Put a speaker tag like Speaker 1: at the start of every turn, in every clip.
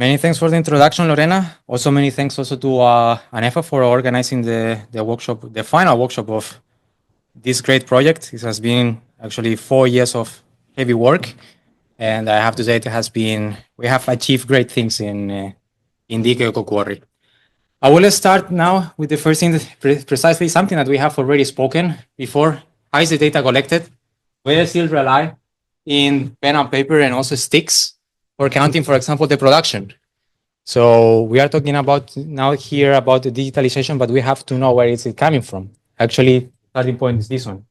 Speaker 1: Many thanks for the introduction, Lorena. Also, many thanks also to ANEFA for organizing the workshop, the final workshop of this great project. It has been actually 4 years of heavy work, and I have to say it has been. We have achieved great things in DigiEcoQuarry. I will start now with the first thing, precisely something that we have already spoken before. How is the data collected? We still rely in pen and paper and also sticks for counting, for example, the production. So we are talking about now here about the digitalization, but we have to know where is it coming from. Actually, starting point is this one.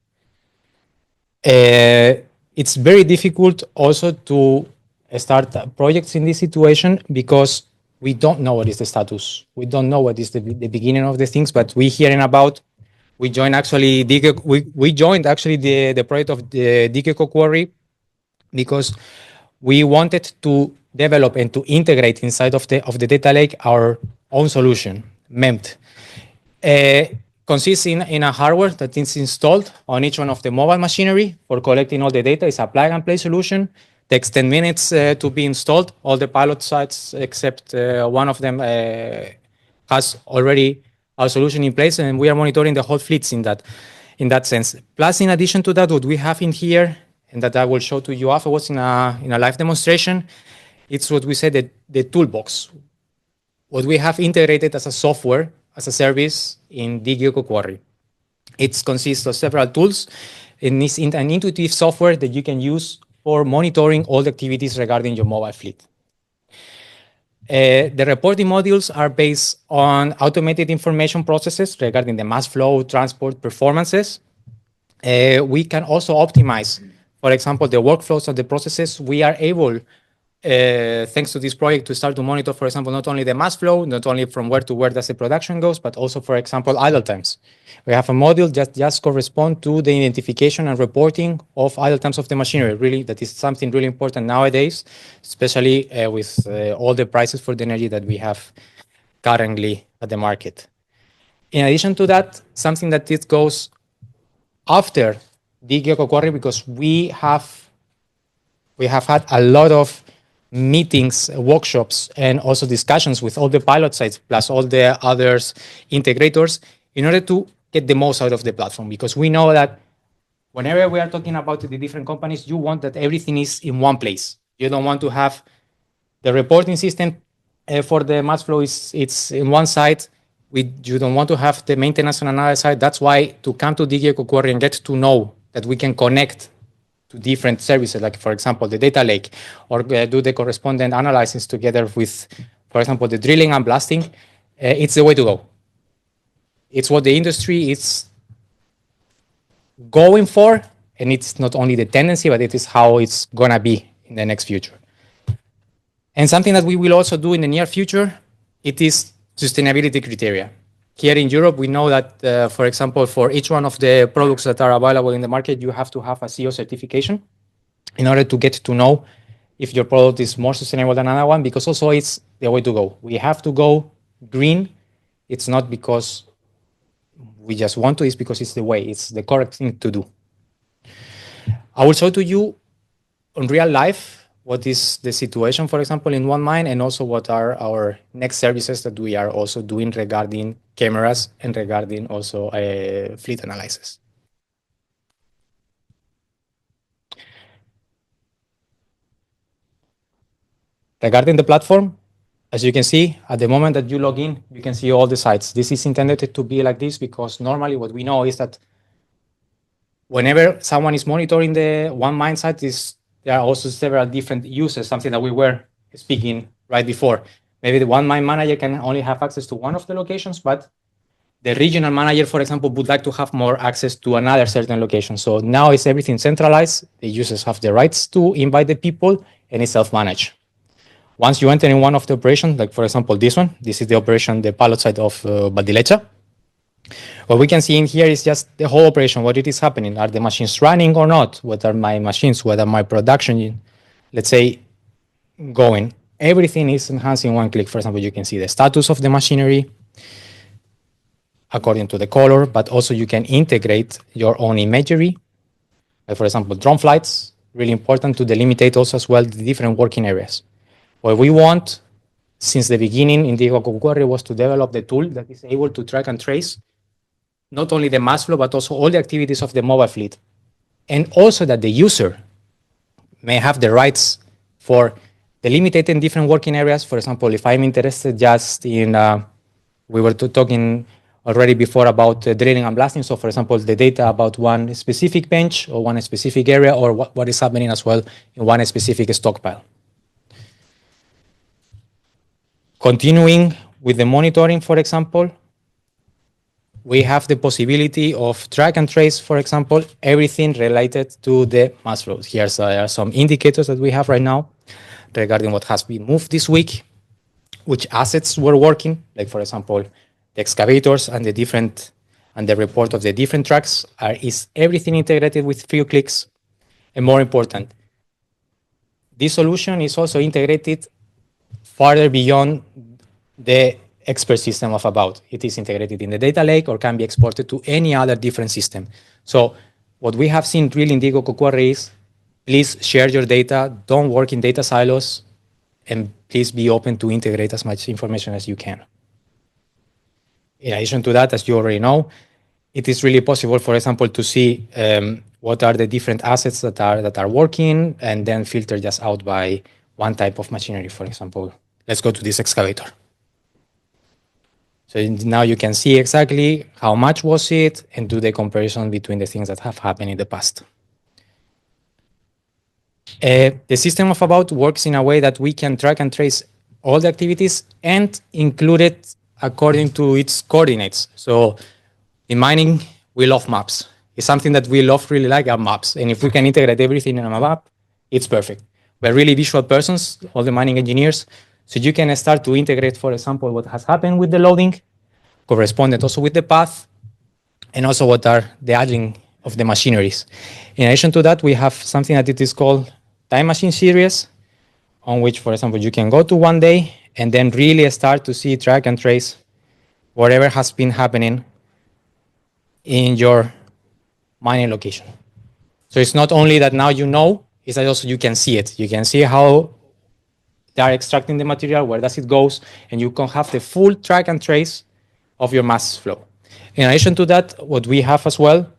Speaker 1: It's very difficult also to start projects in this situation because we don't know what is the status. We don't know what is the beginning of the things, but we hearing about. We joined actually we joined actually the project of the DEQ because we wanted to develop and to integrate inside of the data lake our own solution, MEMT. Consists in a hardware that is installed on each one of the mobile machinery for collecting all the data. It's a plug-and-play solution. Takes 10 minutes to be installed. All the pilot sites, except one of them, has already our solution in place, and we are monitoring the whole fleets in that sense. Plus, in addition to that, what we have in here, and that I will show to you afterwards in a live demonstration, it's what we said, the toolbox. What we have integrated as a software, as a service in DigiEcoQuarry. It consists of several tools. It's an intuitive software that you can use for monitoring all the activities regarding your mobile fleet. The reporting modules are based on automated information processes regarding the mass flow, transport, performances. We can also optimize, for example, the workflows of the processes. We are able, thanks to this project, to start to monitor, for example, not only the mass flow, not only from where to where does the production goes, but also, for example, idle times. We have a module that just correspond to the identification and reporting of idle times of the machinery. Really, that is something really important nowadays, especially with all the prices for the energy that we have currently at the market. In addition to that, something that it goes after DigiEcoQuarry, because we have had a lot of meetings, workshops, and also discussions with all the pilot sites, plus all the others integrators, in order to get the most out of the platform. Because we know that whenever we are talking about the different companies, you want that everything is in one place. You don't want to have the reporting system for the mass flow it's in one side. You don't want to have the maintenance on another side. That's why to come to DigiEcoQuarry and get to know that we can connect to different services, like, for example, the data lake, or do the correspondent analysis together with, for example, the drilling and blasting, it's the way to go. It's what the industry is going for, and it's not only the tendency, but it is how it's going to be in the next future. And something that we will also do in the near future, it is sustainability criteria. Here in Europe, we know that, for example, for each one of the products that are available in the market, you have to have a CO certification in order to get to know if your product is more sustainable than another one, because also it's the way to go. We have to go green. It's not because we just want to, it's because it's the way, it's the correct thing to do. I will show to you in real life what is the situation, for example, in one mine, and also what are our next services that we are also doing regarding cameras and regarding also fleet analysis. Regarding the platform, as you can see, at the moment that you log in, you can see all the sites. This is intended to be like this because normally what we know is that whenever someone is monitoring the one mine site, there are also several different users, something that we were speaking right before. Maybe the one mine manager can only have access to one of the locations, but the regional manager, for example, would like to have more access to another certain location. So now it's everything centralized. The users have the rights to invite the people, and it's self-managed. Once you enter in one of the operations, like for example this one, this is the operation, the pilot site of Valdilecha. What we can see in here is just the whole operation, what it is happening. Are the machines running or not? What are my machines? What are my production, let's say, going? Everything is enhanced in one click. For example, you can see the status of the machinery according to the color, but also you can integrate your own imagery. Like for example, drone flights, really important to delimitate also as well the different working areas. What we want since the beginning in DigiEcoQuarry was to develop the tool that is able to track and trace not only the mass flow, but also all the activities of the mobile fleet. And also that the user may have the rights for delimiting different working areas. For example, if I'm interested just in, we were talking already before about drilling and blasting. So for example, the data about one specific bench or one specific area, or what is happening as well in one specific stockpile. Continuing with the monitoring, for example, we have the possibility of track and trace, for example, everything related to the mass flows. Here are some indicators that we have right now regarding what has been moved this week, which assets were working, like for example, the excavators and the report of the different tracks. Is everything integrated with few clicks? And more important, this solution is also integrated farther beyond the expert system of Abaut. It is integrated in the data lake or can be exported to any other different system. So what we have seen really in DigiEcoQuarry is, please share your data, don't work in data silos, and please be open to integrate as much information as you can. In addition to that, as you already know, it is really possible, for example, to see what are the different assets that are working, and then filter just out by one type of machinery. For example, let's go to this excavator. So now you can see exactly how much was it and do the comparison between the things that have happened in the past. The system of Abaut works in a way that we can track and trace all the activities and include it according to its coordinates. So in mining, we love maps. It's something that we love really like, our maps. And if we can integrate everything in a map, it's perfect. We're really visual persons, all the mining engineers. So you can start to integrate, for example, what has happened with the loading, correspondent also with the path, and also what are the idling of the machineries. In addition to that, we have something that it is called time machine series, on which, for example, you can go to one day and then really start to see, track and trace whatever has been happening in your mining location. So it's not only that now you know, it's that also you can see it. You can see how they are extracting the material, where does it goes, and you can have the full track and trace of your mass flow. In addition to that, what we have as well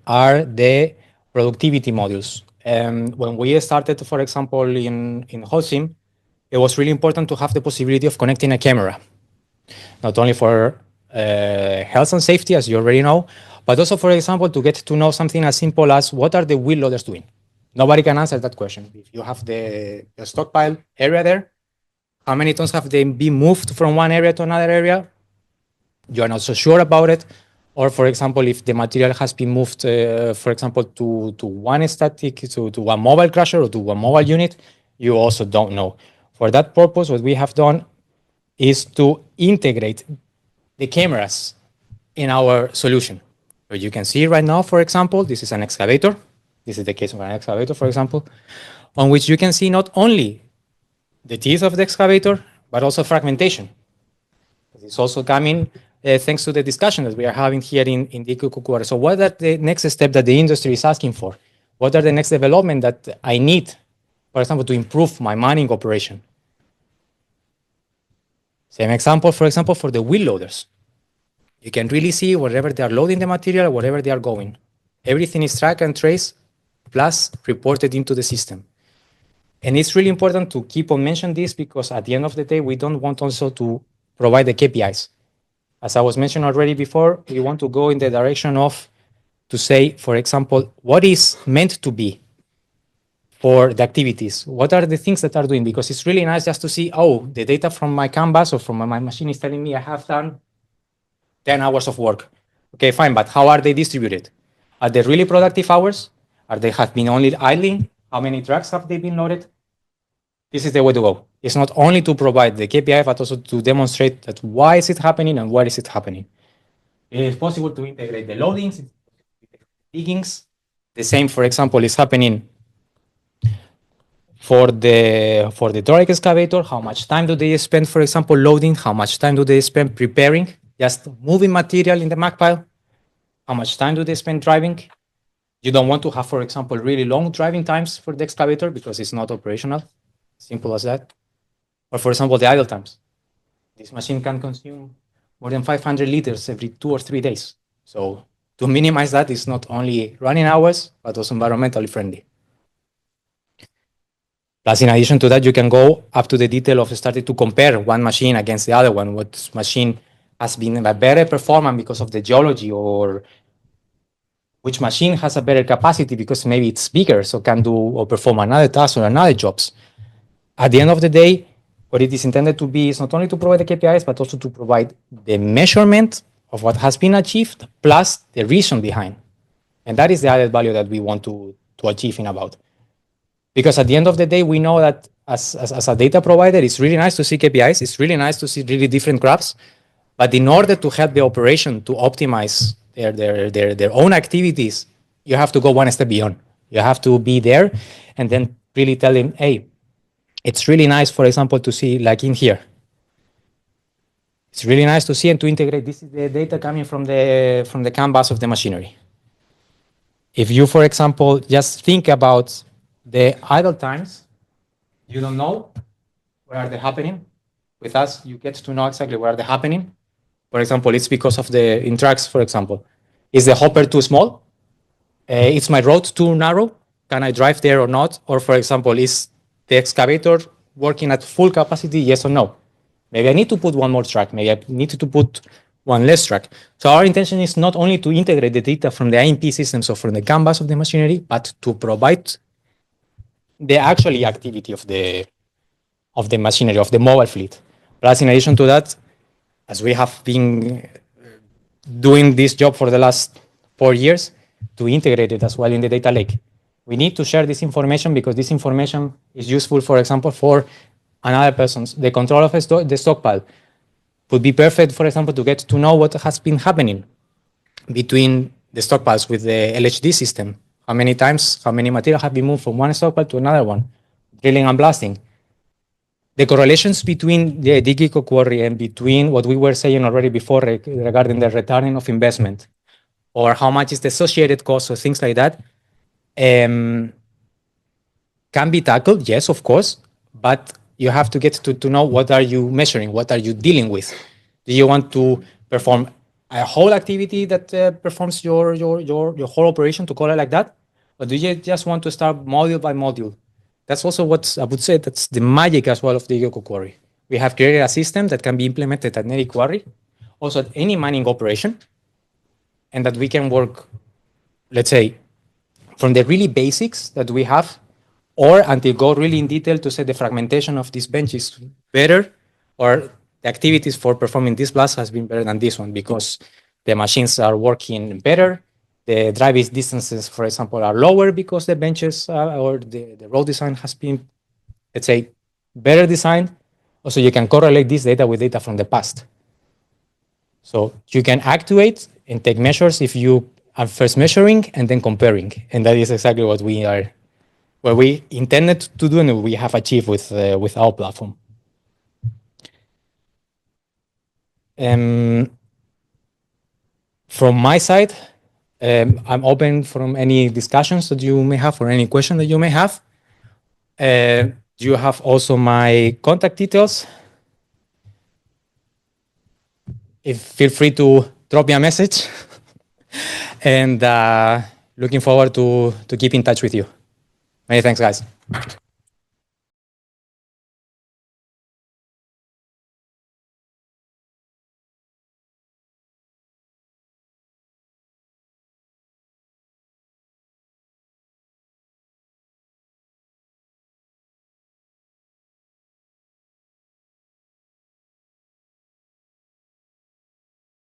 Speaker 1: are the productivity modules. When we started, for example, in Holcim, it was really important to have the possibility of connecting a camera, not only for health and safety, as you already know, but also, for example, to get to know something as simple as what are the wheel loaders doing. Nobody can answer that question. If you have the stockpile area there, how many tons have they been moved from one area to another area? You are not so sure about it. Or, for example, if the material has been moved, for example, to one static, to one mobile crusher or to one mobile unit, you also don't know. For that purpose, what we have done is to integrate the cameras in our solution. So you can see right now, for example, this is an excavator. This is the case of an excavator, for example, on which you can see not only the teeth of the excavator, but also fragmentation. It's also coming thanks to the discussion that we are having here in DEQ. So what are the next steps that the industry is asking for? What are the next development that I need, for example, to improve my mining operation? Same example, for example, for the wheel loaders. You can really see wherever they are loading the material, wherever they are going. Everything is tracked and traced, plus reported into the system. And it's really important to keep on mentioning this, because at the end of the day, we don't want also to provide the KPIs. As I was mentioning already before, we want to go in the direction of to say, for example, what is meant to be for the activities? What are the things that are doing? Because it's really nice just to see, oh, the data from my canvas or from my machine is telling me I have done 10 hours of work. Okay, fine, but how are they distributed? Are they really productive hours? Are they have been only idling? How many trucks have they been loaded? This is the way to go. It's not only to provide the KPI, but also to demonstrate that why is it happening and where is it happening. It is possible to integrate the loadings, diggings. The same, for example, is happening for the Torque excavator. How much time do they spend, for example, loading? How much time do they spend preparing, just moving material in the mag pile? How much time do they spend driving? You don't want to have, for example, really long driving times for the excavator because it's not operational. Simple as that. Or for example, the idle times. This machine can consume more than 500 liters every 2 or 3 days. So to minimize that is not only running hours, but also environmentally friendly. Plus, in addition to that, you can go up to the detail of starting to compare one machine against the other one. What machine has been a better performance because of the geology, or which machine has a better capacity because maybe it's bigger, so can do or perform another task or another jobs. At the end of the day, what it is intended to be is not only to provide the KPIs, but also to provide the measurement of what has been achieved, plus the reason behind. And that is the added value that we want to achieve in Abaut. Because at the end of the day, we know that as a data provider, it's really nice to see KPIs. It's really nice to see really different graphs. But in order to help the operation to optimize their own activities, you have to go one step beyond. You have to be there and then really tell them, hey, it's really nice, for example, to see like in here. It's really nice to see and to integrate. This is the data coming from the canvas of the machinery. If you, for example, just think about the idle times, you don't know where are they happening. With us, you get to know exactly where they're happening. For example, it's because of the in trucks, for example. Is the hopper too small? Is my road too narrow? Can I drive there or not? Or for example, is the excavator working at full capacity, yes or no? Maybe I need to put one more truck. Maybe I need to put one less truck. So our intention is not only to integrate the data from the IMP systems or from the canvas of the machinery, but to provide the actual activity of the machinery, of the mobile fleet. Plus, in addition to that, as we have been doing this job for the last 4 years, to integrate it as well in the data lake. We need to share this information because this information is useful, for example, for another person's, the control of the stockpile. Would be perfect, for example, to get to know what has been happening between the stockpiles with the LHD system. How many times, how many material have been moved from one stockpile to another one, drilling and blasting. The correlations between the DigiEcoQuarry and between what we were saying already before regarding the return of investment, or how much is the associated cost, or things like that, can be tackled, yes, of course, but you have to get to know what are you measuring, what are you dealing with. Do you want to perform a whole activity that performs your whole operation, to call it like that? Or do you just want to start module by module? That's also what I would say, that's the magic as well of the DigiEcoQuarry. We have created a system that can be implemented at any quarry, also at any mining operation, and that we can work, let's say, from the really basics that we have, or until go really in detail to say the fragmentation of this bench is better, or the activities for performing this blast has been better than this one because the machines are working better. The driving distances, for example, are lower because the benches or the road design has been, let's say, better designed. Also, you can correlate this data with data from the past. So you can actuate and take measures if you are first measuring and then comparing. And that is exactly what we intended to do and we have achieved with our platform. From my side, I'm open from any discussions that you may have or any question that you may have. You have also my contact details. Feel free to drop me a message. And looking forward to keep in touch with you. Many thanks, guys.